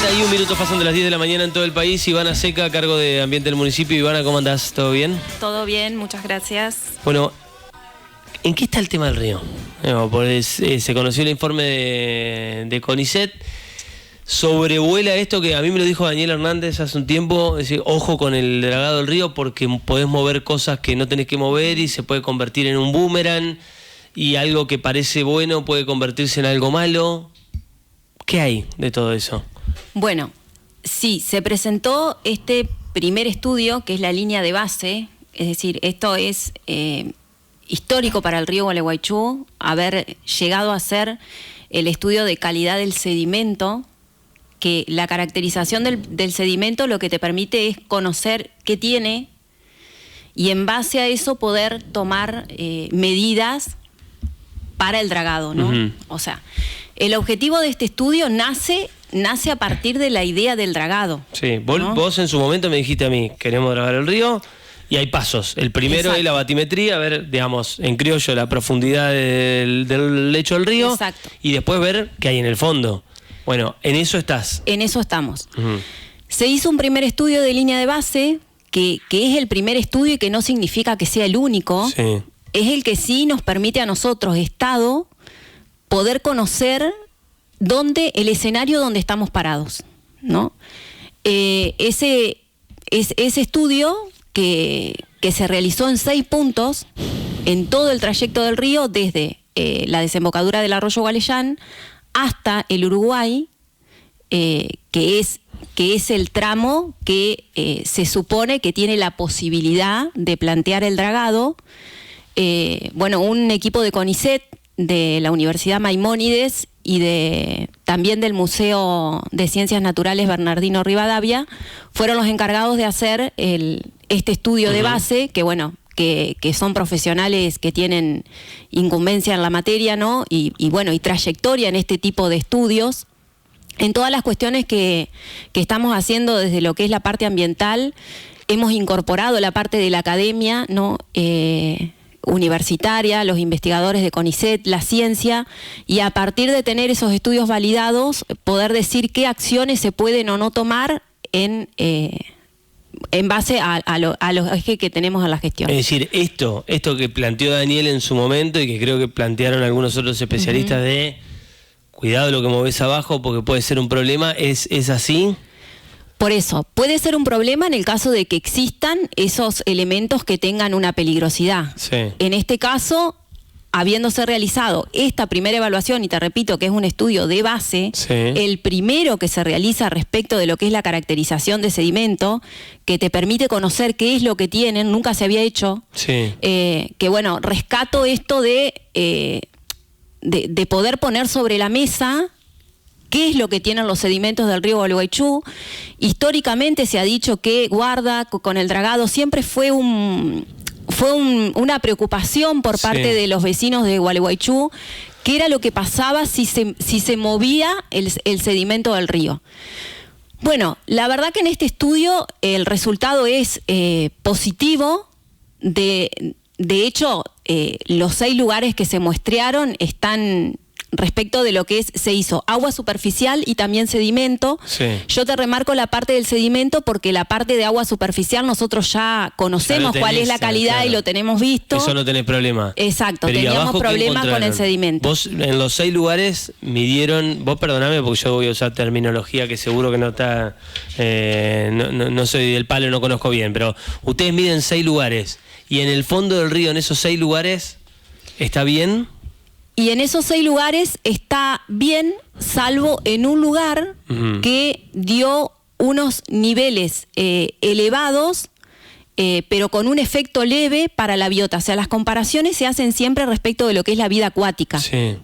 31 minutos pasan de las 10 de la mañana en todo el país. Ivana Seca, a cargo de Ambiente del Municipio. Ivana, ¿cómo andás? ¿Todo bien? Todo bien, muchas gracias. Bueno, ¿en qué está el tema del río? Se conoció el informe de CONICET. Sobrevuela esto que a mí me lo dijo Daniel Hernández hace un tiempo, es decir, ojo con el dragado del río porque podés mover cosas que no tenés que mover y se puede convertir en un boomerang y algo que parece bueno puede convertirse en algo malo. ¿Qué hay de todo eso? Bueno, sí, se presentó este primer estudio, que es la línea de base, es decir, esto es histórico para el río Gualeguaychú, haber llegado a ser el estudio de calidad del sedimento, que la caracterización del sedimento lo que te permite es conocer qué tiene y en base a eso poder tomar medidas para el dragado, ¿no? Uh-huh. O sea, el objetivo de este estudio nace a partir de la idea del dragado. Sí, vos en su momento me dijiste a mí, queremos dragar el río y hay pasos. El primero Exacto. Es la batimetría, ver, digamos, en criollo la profundidad del lecho del río. Exacto. Y después ver qué hay en el fondo. Bueno, en eso estás. En eso estamos. Uh-huh. Se hizo un primer estudio de línea de base, que es el primer estudio y que no significa que sea el único. Sí. Es el que sí nos permite a nosotros, Estado, poder conocer el escenario donde estamos parados, ¿no? Ese estudio que se realizó en 6 puntos en todo el trayecto del río, desde la desembocadura del arroyo Gualeyán hasta el Uruguay, que es el tramo que se supone que tiene la posibilidad de plantear el dragado. Bueno, un equipo de CONICET, de la Universidad Maimónides y también del Museo de Ciencias Naturales Bernardino Rivadavia, fueron los encargados de hacer este estudio de base, que bueno, que son profesionales que tienen incumbencia en la materia, ¿no? Y bueno, y trayectoria en este tipo de estudios. En todas las cuestiones que estamos haciendo desde lo que es la parte ambiental, hemos incorporado la parte de la academia, ¿no? Universitaria, los investigadores de CONICET, la ciencia, y a partir de tener esos estudios validados, poder decir qué acciones se pueden o no tomar en base a los ejes que tenemos en la gestión. Es decir, esto que planteó Daniel en su momento y que creo que plantearon algunos otros especialistas de cuidado lo que movés abajo porque puede ser un problema, ¿es así? Por eso, puede ser un problema en el caso de que existan esos elementos que tengan una peligrosidad. Sí. En este caso, habiéndose realizado esta primera evaluación, y te repito que es un estudio de base, sí. El primero que se realiza respecto de lo que es la caracterización de sedimento, que te permite conocer qué es lo que tienen, nunca se había hecho, sí. Que bueno, rescato esto de poder poner sobre la mesa qué es lo que tienen los sedimentos del río Gualeguaychú. Históricamente se ha dicho que guarda con el dragado siempre fue una preocupación por parte de los vecinos de Gualeguaychú, qué era lo que pasaba si se movía el sedimento del río. Bueno, la verdad que en este estudio el resultado es positivo. De hecho, los 6 lugares que se muestrearon están respecto de lo que se hizo agua superficial y también sedimento. Sí. Yo te remarco la parte del sedimento porque la parte de agua superficial nosotros ya conocemos cuál es la calidad, claro. Y lo tenemos visto. Eso no tenés problema. Exacto, pero teníamos problemas con el sedimento. Vos en los 6 lugares midieron, vos perdoname porque yo voy a usar terminología que seguro que no está, no soy del palo, no conozco bien, pero ustedes miden 6 lugares y en el fondo del río, en esos 6 lugares, ¿está bien? Y en esos 6 lugares está bien, salvo en un lugar que dio unos niveles elevados, pero con un efecto leve para la biota. O sea, las comparaciones se hacen siempre respecto de lo que es la vida acuática. Sí.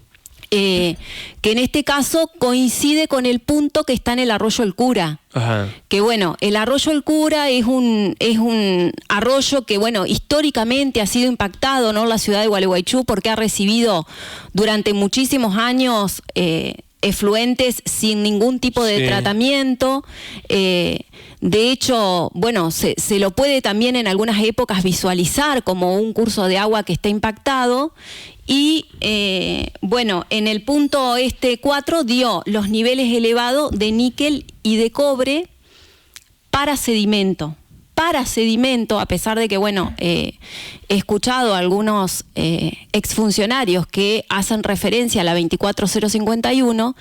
Que en este caso coincide con el punto que está en el arroyo El Cura. Ajá. Que bueno, el arroyo El Cura es un arroyo que bueno, históricamente ha sido impactado, ¿no?, la ciudad de Gualeguaychú porque ha recibido durante muchísimos años efluentes sin ningún tipo de tratamiento. De hecho, bueno, se lo puede también en algunas épocas visualizar como un curso de agua que está impactado. Y bueno, en el punto 4 dio los niveles elevados de níquel y de cobre para sedimento. A pesar de que, bueno, he escuchado a algunos exfuncionarios que hacen referencia a la 24051,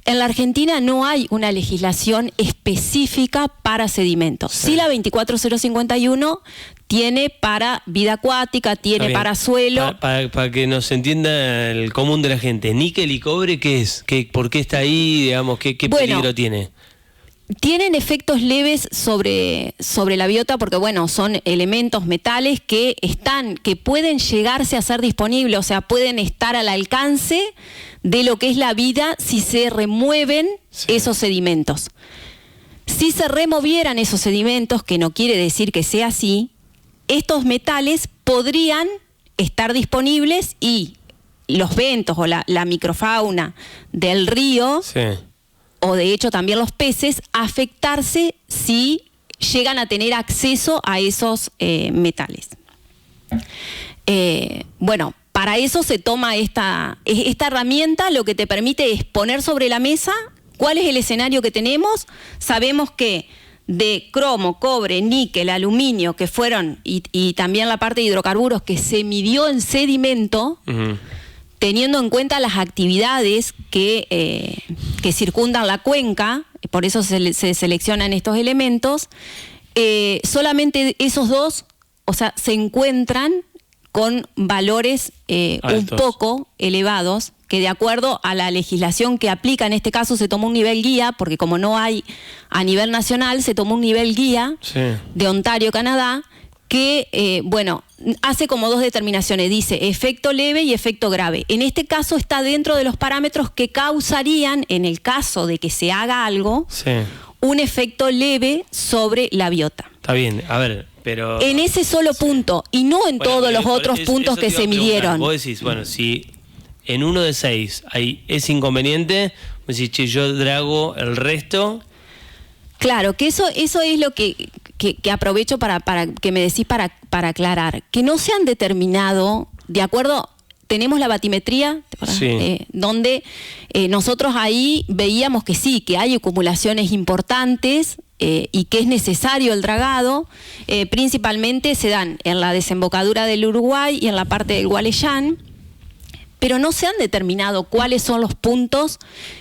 en la Argentina no hay una legislación específica para sedimentos. Sí, la 24051 tiene para vida acuática, tiene para suelo. Para que nos entienda el común de la gente, níquel y cobre, ¿qué es? ¿Por qué está ahí? Digamos, ¿qué peligro tiene? Tienen efectos leves sobre la biota porque, bueno, son elementos metales que pueden llegarse a ser disponibles, o sea, pueden estar al alcance de lo que es la vida si se remueven esos sedimentos. Si se removieran esos sedimentos, que no quiere decir que sea así, estos metales podrían estar disponibles y los ventos o la microfauna del río... o de hecho también los peces, afectarse si llegan a tener acceso a esos metales. Bueno, para eso se toma esta herramienta, lo que te permite es poner sobre la mesa cuál es el escenario que tenemos. Sabemos que de cromo, cobre, níquel, aluminio, que fueron, y también la parte de hidrocarburos que se midió en sedimento, teniendo en cuenta las actividades que circundan la cuenca, por eso se seleccionan estos elementos, solamente esos dos, o sea, se encuentran con valores un poco elevados, que de acuerdo a la legislación que aplica, en este caso se tomó un nivel guía, porque como no hay a nivel nacional, se tomó un nivel guía de Ontario, Canadá, que, bueno, hace como dos determinaciones, dice efecto leve y efecto grave. En este caso está dentro de los parámetros que causarían, en el caso de que se haga algo, un efecto leve sobre la biota. Está bien, a ver, pero... En ese solo punto, y no en todos los otros puntos que se midieron. Vos decís, bueno, si en 1 de 6 hay ese inconveniente, vos decís, che, yo drago el resto... Claro, que eso es lo que aprovecho para que me decís para aclarar. Que no se han determinado, de acuerdo, tenemos la batimetría, donde nosotros ahí veíamos que sí, que hay acumulaciones importantes y que es necesario el dragado. Principalmente se dan en la desembocadura del Uruguay y en la parte del Gualeyán, pero no se han determinado cuáles son los puntos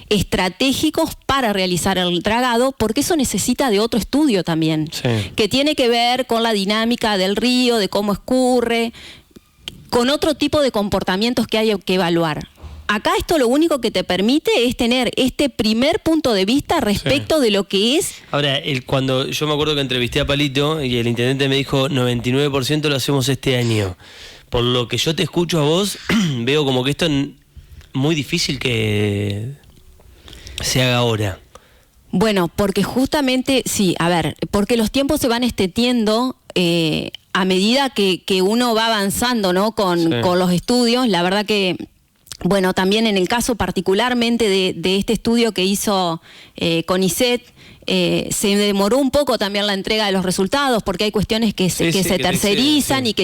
estratégicos para realizar el dragado, porque eso necesita de otro estudio también, que tiene que ver con la dinámica del río, de cómo escurre, con otro tipo de comportamientos que hay que evaluar. Acá esto lo único que te permite es tener este primer punto de vista respecto de lo que es... Ahora, cuando yo me acuerdo que entrevisté a Palito y el intendente me dijo 99% lo hacemos este año. Por lo que yo te escucho a vos, veo como que esto es muy difícil que se haga ahora. Bueno, porque justamente, porque los tiempos se van extendiendo a medida que uno va avanzando, ¿no? Con los estudios. La verdad que, bueno, también en el caso particularmente de este estudio que hizo CONICET, se demoró un poco también la entrega de los resultados porque hay cuestiones que se tercerizan y que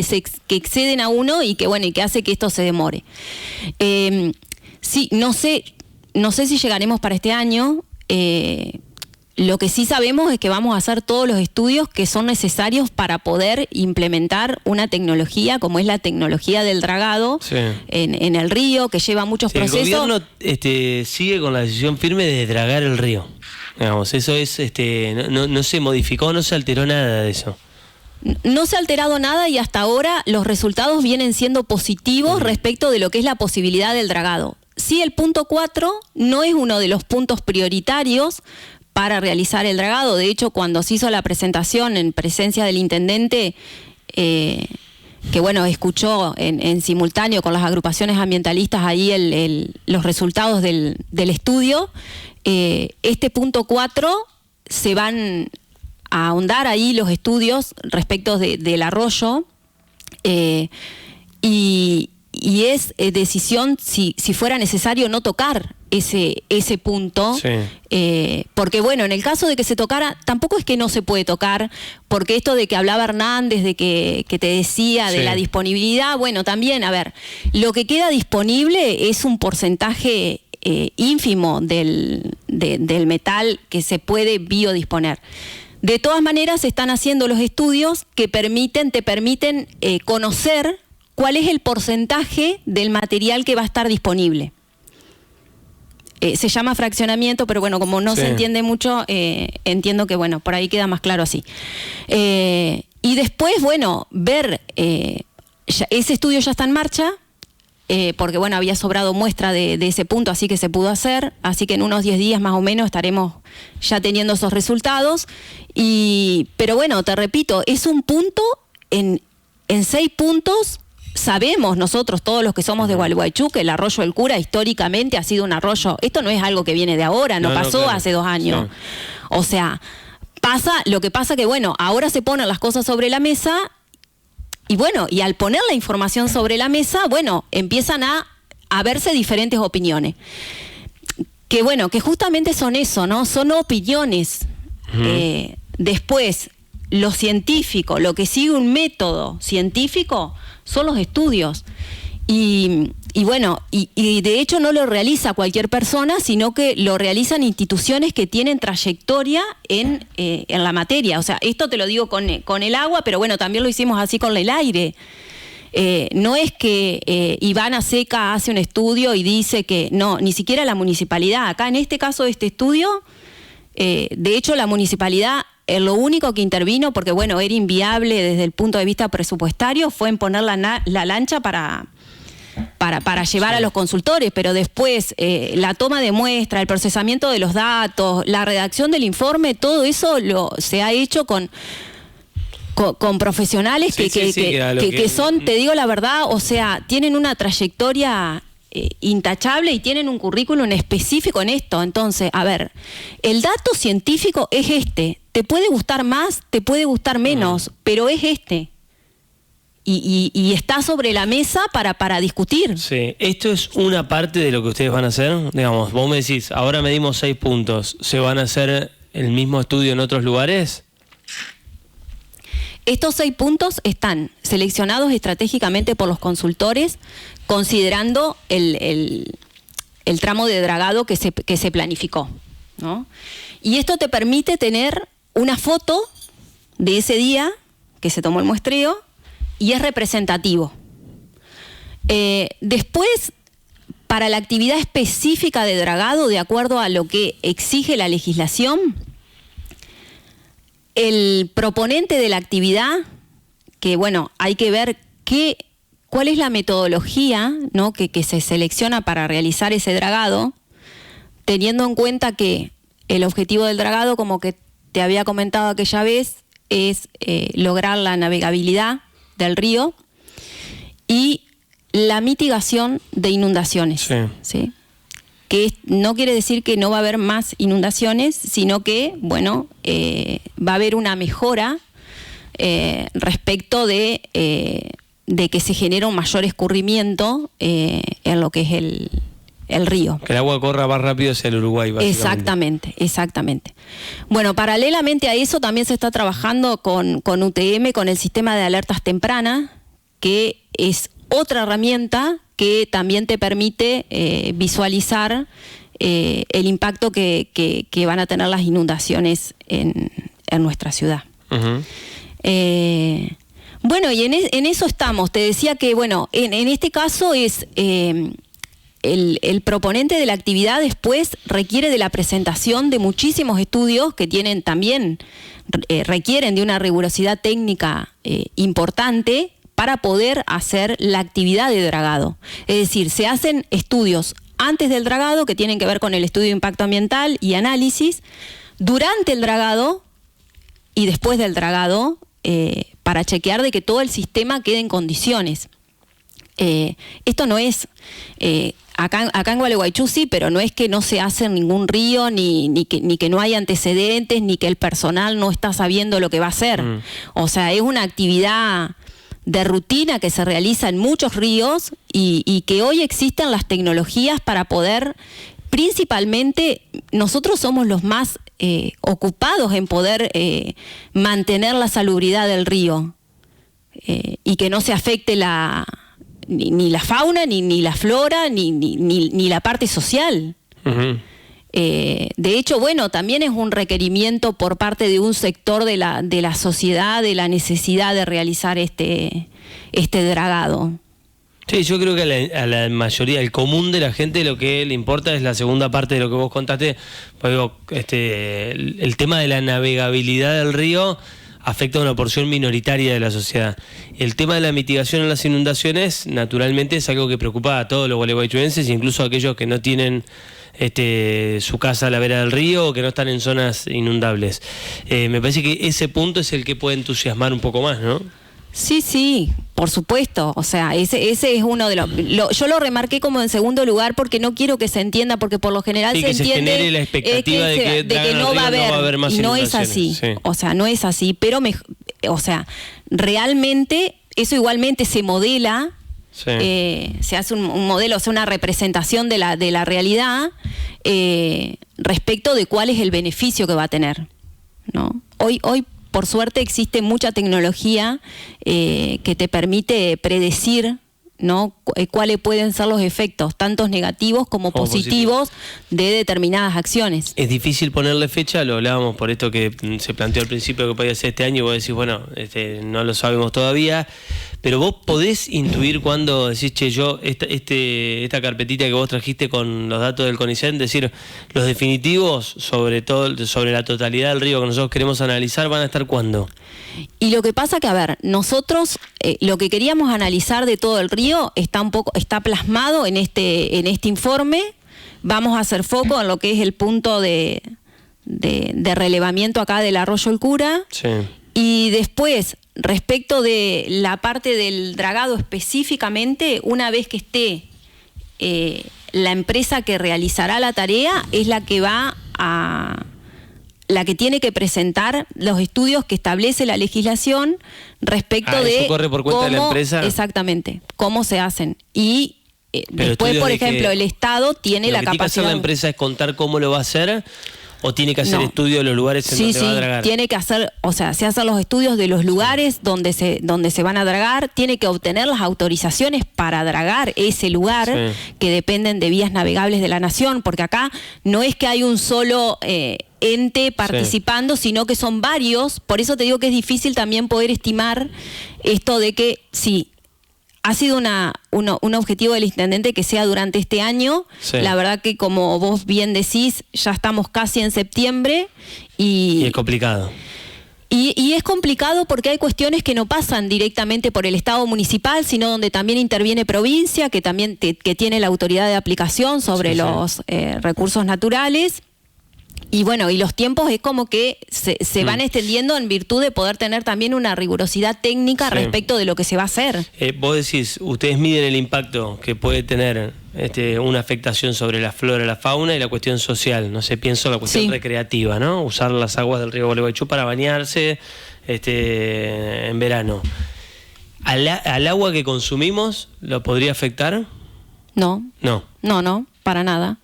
exceden a uno y que, bueno, y que hace que esto se demore. No sé si llegaremos para este año. Lo que sí sabemos es que vamos a hacer todos los estudios que son necesarios para poder implementar una tecnología como es la tecnología del dragado en el río, que lleva muchos procesos. El gobierno sigue con la decisión firme de dragar el río. Digamos, eso es, no se modificó, no se alteró nada de eso. No se ha alterado nada y hasta ahora los resultados vienen siendo positivos respecto de lo que es la posibilidad del dragado. Sí, el punto 4 no es uno de los puntos prioritarios para realizar el dragado. De hecho, cuando se hizo la presentación en presencia del intendente, que bueno, escuchó en simultáneo con las agrupaciones ambientalistas ahí los resultados del estudio, este punto 4 se van a ahondar ahí los estudios respecto del arroyo y es decisión si fuera necesario no tocar ese punto, porque bueno, en el caso de que se tocara, tampoco es que no se puede tocar, porque esto de que hablaba Hernández, de que te decía de la disponibilidad, bueno, también, a ver, lo que queda disponible es un porcentaje ínfimo del metal que se puede biodisponer. De todas maneras, se están haciendo los estudios que te permiten conocer cuál es el porcentaje del material que va a estar disponible. Se llama fraccionamiento, pero bueno, como no se entiende mucho, entiendo que bueno, por ahí queda más claro así. Y después, bueno, ver, ese estudio ya está en marcha, porque bueno, había sobrado muestra de ese punto, así que se pudo hacer, así que en unos 10 días más o menos estaremos ya teniendo esos resultados. Pero bueno, te repito, es un punto en 6 puntos. Sabemos nosotros, todos los que somos de Gualeguaychú, que el arroyo del Cura históricamente ha sido un arroyo, esto no es algo que viene de ahora, no pasó claro. Hace 2 años. Sí. O sea, lo que pasa que bueno, ahora se ponen las cosas sobre la mesa y bueno, y al poner la información sobre la mesa, bueno, empiezan a verse diferentes opiniones. Que bueno, que justamente son eso, ¿no? Son opiniones. Después, lo científico, lo que sigue un método científico son los estudios. Y bueno, y de hecho no lo realiza cualquier persona, sino que lo realizan instituciones que tienen trayectoria en la materia. O sea, esto te lo digo con el agua, pero bueno, también lo hicimos así con el aire. No es que Iván Aseca hace un estudio y dice que no, ni siquiera la municipalidad. Acá en este caso de este estudio, de hecho la municipalidad, lo único que intervino, porque bueno, era inviable desde el punto de vista presupuestario, fue en poner la lancha para llevar a los consultores, pero después la toma de muestra, el procesamiento de los datos, la redacción del informe, todo eso se ha hecho con profesionales que son, te digo la verdad, o sea, tienen una trayectoria intachable y tienen un currículum específico en esto. Entonces, a ver, el dato científico es este. Te puede gustar más, te puede gustar menos, pero es este. Y está sobre la mesa para discutir. Sí, esto es una parte de lo que ustedes van a hacer. Digamos, vos me decís, ahora medimos 6 puntos. ¿Se van a hacer el mismo estudio en otros lugares? Estos 6 puntos están seleccionados estratégicamente por los consultores, considerando el tramo de dragado que se planificó, ¿no? Y esto te permite tener una foto de ese día que se tomó el muestreo y es representativo. Después, para la actividad específica de dragado, de acuerdo a lo que exige la legislación, el proponente de la actividad, que bueno, hay que ver cuál es la metodología, ¿no? que se selecciona para realizar ese dragado, teniendo en cuenta que el objetivo del dragado, como que te había comentado aquella vez, es lograr la navegabilidad del río y la mitigación de inundaciones. ¿Sí? Que no quiere decir que no va a haber más inundaciones, sino que, bueno, va a haber una mejora respecto de que se genera un mayor escurrimiento en lo que es el río. Que el agua corra más rápido hacia el Uruguay, básicamente. Exactamente. Bueno, paralelamente a eso también se está trabajando con UTM, con el sistema de alertas tempranas, que es otra herramienta que también te permite visualizar el impacto que van a tener las inundaciones en nuestra ciudad. Bueno, y en eso estamos. Te decía que, bueno, en este caso es el proponente de la actividad después requiere de la presentación de muchísimos estudios que tienen también, requieren de una rigurosidad técnica importante para poder hacer la actividad de dragado. Es decir, se hacen estudios antes del dragado que tienen que ver con el estudio de impacto ambiental y análisis, durante el dragado y después del dragado, para chequear de que todo el sistema quede en condiciones. Esto no es, acá en Gualeguaychú sí, pero no es que no se hace en ningún río, ni que no hay antecedentes, ni que el personal no está sabiendo lo que va a hacer. O sea, es una actividad de rutina que se realiza en muchos ríos y que hoy existen las tecnologías para poder, principalmente, nosotros somos los más ocupados en poder mantener la salubridad del río y que no se afecte ni la fauna, ni la flora, ni la parte social. Uh-huh. De hecho, bueno, también es un requerimiento por parte de un sector de la sociedad, de la necesidad de realizar este dragado. Sí, yo creo que a la mayoría, el común de la gente, lo que le importa es la segunda parte de lo que vos contaste. Pues digo, el tema de la navegabilidad del río afecta a una porción minoritaria de la sociedad. El tema de la mitigación en las inundaciones, naturalmente, es algo que preocupa a todos los gualeguaychuenses, incluso a aquellos que no tienen su casa a la vera del río o que no están en zonas inundables. Me parece que ese punto es el que puede entusiasmar un poco más, ¿no? Sí, por supuesto. O sea, ese es uno de los... yo lo remarqué como en segundo lugar porque no quiero que se entienda, porque por lo general se entiende... que se genere la expectativa de que no va a haber más inundaciones. No es así. Sí. O sea, no es así. Pero, realmente eso igualmente se modela... Sí. Se hace un modelo, o sea, una representación de la realidad respecto de cuál es el beneficio que va a tener, ¿no? Hoy por suerte existe mucha tecnología que te permite predecir, ¿no?, cuáles pueden ser los efectos, tanto negativos como positivos de determinadas acciones. Es difícil ponerle fecha, lo hablábamos por esto que se planteó al principio que podía ser este año, y vos decís, bueno, no lo sabemos todavía, pero vos podés intuir cuando decís, che, yo, esta carpetita que vos trajiste con los datos del CONICET, decir, los definitivos sobre la totalidad del río que nosotros queremos analizar, ¿van a estar cuándo? Y lo que pasa que, a ver, nosotros lo que queríamos analizar de todo el río está plasmado en este informe. Vamos a hacer foco en lo que es el punto de relevamiento acá del Arroyo El Cura. Sí. Y después, respecto de la parte del dragado específicamente, una vez que esté la empresa que realizará la tarea, es la que la que tiene que presentar los estudios que establece la legislación respecto de eso corre por cuenta de la empresa. Exactamente, cómo se hacen. Y después, por ejemplo, el Estado tiene la capacidad... ¿Lo que tiene que hacer la empresa es contar cómo lo va a hacer o tiene que hacer estudios de los lugares en donde va a dragar? Sí, tiene que hacer, o sea, se hacen los estudios de los lugares donde se van a dragar, tiene que obtener las autorizaciones para dragar ese lugar, que dependen de vías navegables de la nación, porque acá no es que hay un solo... ente participando, sino que son varios. Por eso te digo que es difícil también poder estimar esto de que sí, ha sido un objetivo del intendente que sea durante este año. Sí. La verdad que, como vos bien decís, ya estamos casi en septiembre y es complicado. Y es complicado porque hay cuestiones que no pasan directamente por el Estado municipal, sino donde también interviene provincia, que también que tiene la autoridad de aplicación sobre los recursos naturales. Y bueno, y los tiempos es como que se van extendiendo en virtud de poder tener también una rigurosidad técnica respecto de lo que se va a hacer. Vos decís, ustedes miden el impacto que puede tener una afectación sobre la flora, la fauna y la cuestión social. No sé, pienso en la cuestión recreativa, ¿no? Usar las aguas del río Gualeguaychú para bañarse en verano. ¿Al agua que consumimos lo podría afectar? No, para nada.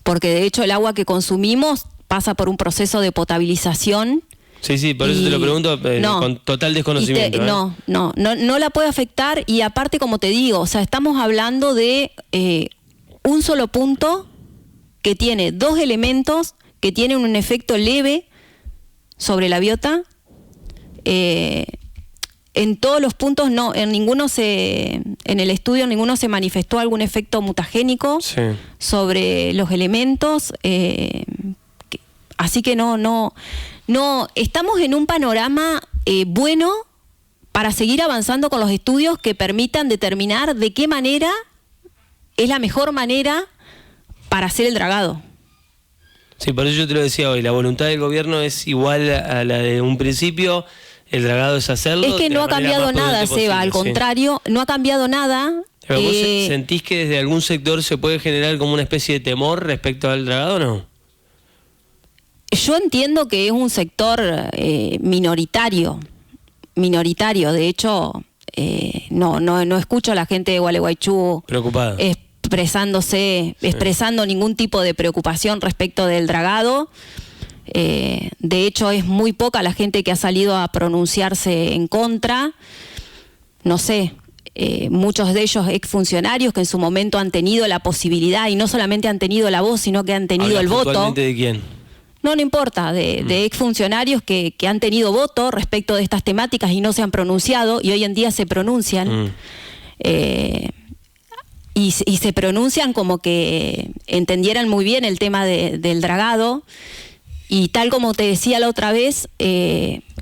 Porque de hecho el agua que consumimos pasa por un proceso de potabilización. Sí, por eso te lo pregunto con total desconocimiento. No la puede afectar, y aparte, como te digo, o sea, estamos hablando de un solo punto que tiene dos elementos que tienen un efecto leve sobre la biota. En todos los puntos en el estudio ninguno se manifestó algún efecto mutagénico sobre los elementos, así que no estamos en un panorama bueno para seguir avanzando con los estudios que permitan determinar de qué manera es la mejor manera para hacer el dragado. Sí, por eso yo te lo decía hoy, la voluntad del gobierno es igual a la de un principio. El dragado es hacerlo. Es que no ha cambiado nada, Seba, al contrario, no ha cambiado nada. ¿Pero vos sentís que desde algún sector se puede generar como una especie de temor respecto al dragado o no? Yo entiendo que es un sector minoritario. De hecho, no escucho a la gente de Gualeguaychú preocupada, expresando ningún tipo de preocupación respecto del dragado. De hecho, es muy poca la gente que ha salido a pronunciarse en contra. No sé, muchos de ellos exfuncionarios que en su momento han tenido la posibilidad, y no solamente han tenido la voz, sino que han tenido el voto. ¿De quién? No importa, de exfuncionarios que han tenido voto respecto de estas temáticas y no se han pronunciado, y hoy en día se pronuncian. Y se pronuncian como que entendieran muy bien el tema del dragado. Y tal como te decía la otra vez,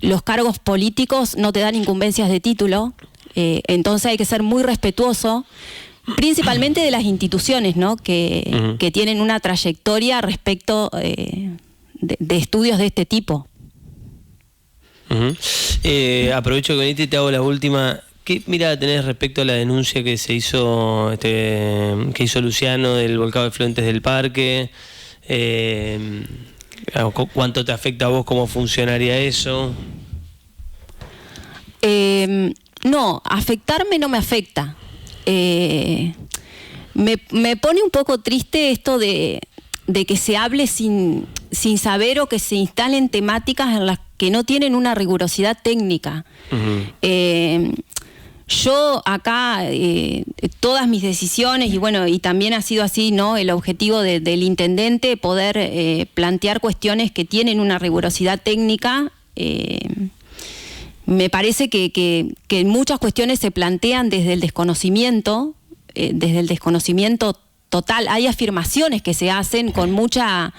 los cargos políticos no te dan incumbencias de título, entonces hay que ser muy respetuoso, principalmente de las instituciones, ¿no? que tienen una trayectoria respecto de estudios de este tipo. Aprovecho que veniste y te hago la última. ¿Qué mirada tenés respecto a la denuncia que se hizo, que hizo Luciano del volcado de efluentes del parque? ¿Cuánto te afecta a vos como funcionaria eso? No, afectarme no me afecta. Me pone un poco triste esto de que se hable sin saber, o que se instalen temáticas en las que no tienen una rigurosidad técnica. Yo acá, todas mis decisiones, y también ha sido así, ¿no? El objetivo del intendente, poder plantear cuestiones que tienen una rigurosidad técnica. Me parece que muchas cuestiones se plantean desde el desconocimiento total. Hay afirmaciones que se hacen con mucha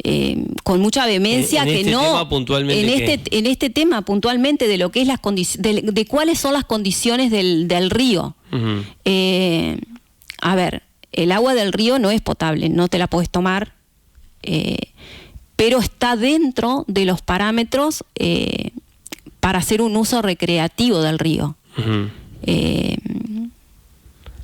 vehemencia en este tema puntualmente de lo que es de cuáles son las condiciones del río. A ver, el agua del río no es potable, no te la puedes tomar, pero está dentro de los parámetros para hacer un uso recreativo del río.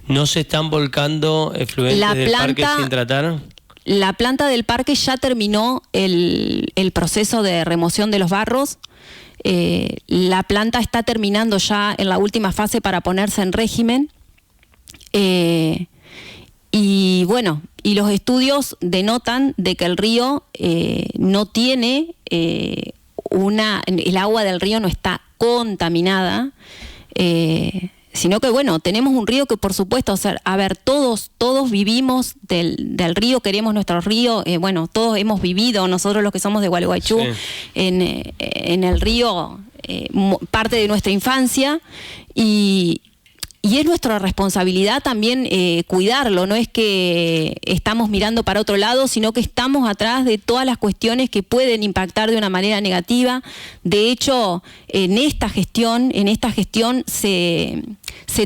¿No se están volcando efluentes del parque sin tratar? La planta del parque ya terminó el proceso de remoción de los barros. La planta está terminando ya en la última fase para ponerse en régimen. Y los estudios denotan de que el río no tiene el agua del río no está contaminada. Sino que tenemos un río que, por supuesto, todos vivimos del río, queremos nuestro río, todos hemos vivido, nosotros los que somos de Gualeguaychú, en el río, parte de nuestra infancia, y es nuestra responsabilidad también cuidarlo. No es que estamos mirando para otro lado, sino que estamos atrás de todas las cuestiones que pueden impactar de una manera negativa. De hecho, en esta gestión se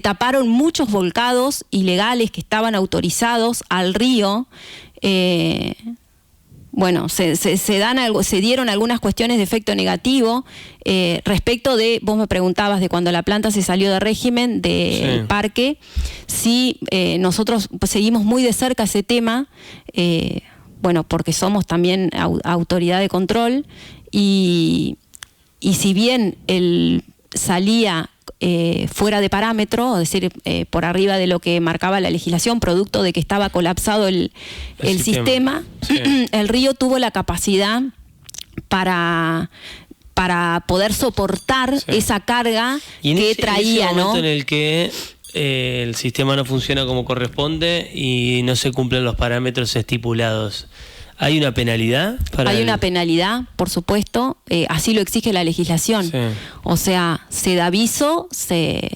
taparon muchos volcados ilegales que estaban autorizados al río. Se dieron algunas cuestiones de efecto negativo respecto de, vos me preguntabas de cuando la planta se salió de régimen del parque. Sí, nosotros seguimos muy de cerca ese tema, porque somos también autoridad de control, y si bien él salía fuera de parámetro, es decir, por arriba de lo que marcaba la legislación, producto de que estaba colapsado el sistema, el río tuvo la capacidad para poder soportar esa carga que traía, ese momento en el que el sistema no funciona como corresponde y no se cumplen los parámetros estipulados, ¿hay una penalidad? Hay una penalidad, por supuesto, así lo exige la legislación. O sea, se da aviso, se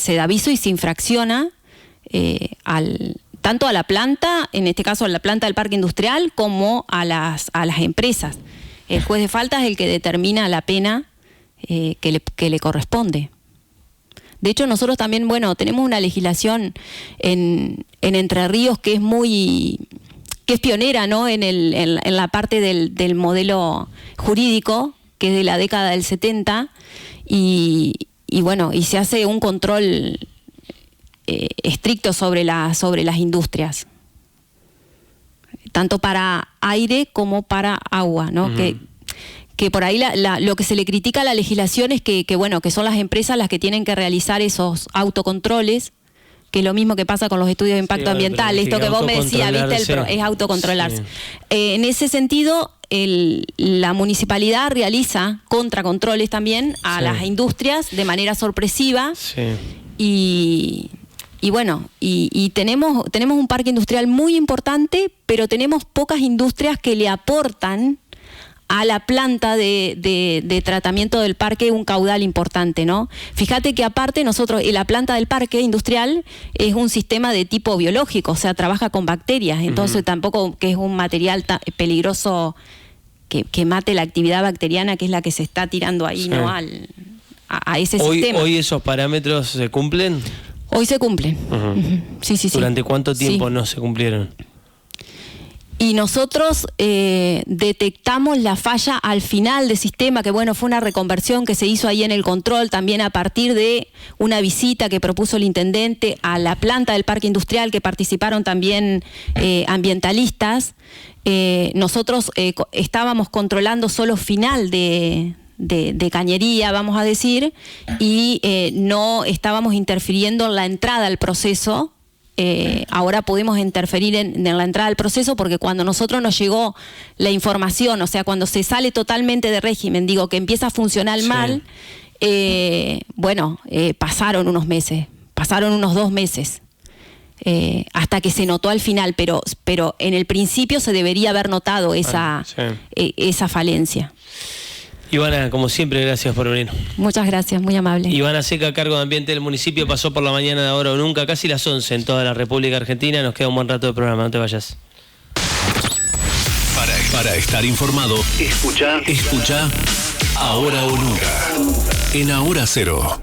da aviso y se infracciona tanto a la planta, en este caso a la planta del parque industrial, como a las empresas. El juez de falta es el que determina la pena que le corresponde. De hecho, nosotros también, tenemos una legislación en Entre Ríos que es pionera, ¿no? en la parte del modelo jurídico, que es de la década del 70, y se hace un control estricto sobre las industrias, tanto para aire como para agua, ¿no? que por ahí lo que se le critica a la legislación es que son las empresas las que tienen que realizar esos autocontroles, que es lo mismo que pasa con los estudios de impacto ambiental. Esto que vos me decías, ¿viste? Es autocontrolarse. Sí. En ese sentido, la municipalidad realiza contracontroles también a las industrias de manera sorpresiva. Sí. Y bueno, tenemos un parque industrial muy importante, pero tenemos pocas industrias que le aportan a la planta de tratamiento del parque un caudal importante, ¿no? Fíjate que aparte nosotros, la planta del parque industrial es un sistema de tipo biológico, o sea, trabaja con bacterias, entonces tampoco que es un material peligroso que mate la actividad bacteriana, que es la que se está tirando ahí, ¿no? A ese sistema. ¿Hoy esos parámetros se cumplen? Hoy se cumplen. Sí. ¿Durante cuánto tiempo no se cumplieron? Y nosotros detectamos la falla al final del sistema, que bueno, fue una reconversión que se hizo ahí en el control, también a partir de una visita que propuso el intendente a la planta del parque industrial, que participaron también ambientalistas. Nosotros estábamos controlando solo final de cañería, vamos a decir, y no estábamos interfiriendo en la entrada al proceso. Ahora podemos interferir en la entrada del proceso, porque cuando nosotros nos llegó la información, o sea, cuando se sale totalmente de régimen, digo, que empieza a funcionar mal, pasaron unos meses, pasaron unos 2 meses, hasta que se notó al final, pero en el principio se debería haber notado esa falencia. Ivana, como siempre, gracias por venir. Muchas gracias, muy amable. Ivana Seca, a cargo de Ambiente del municipio, pasó por la mañana de Ahora o Nunca, casi las 11 en toda la República Argentina. Nos queda un buen rato de programa, no te vayas. Para estar informado, escucha Ahora o Nunca, en Ahora Cero.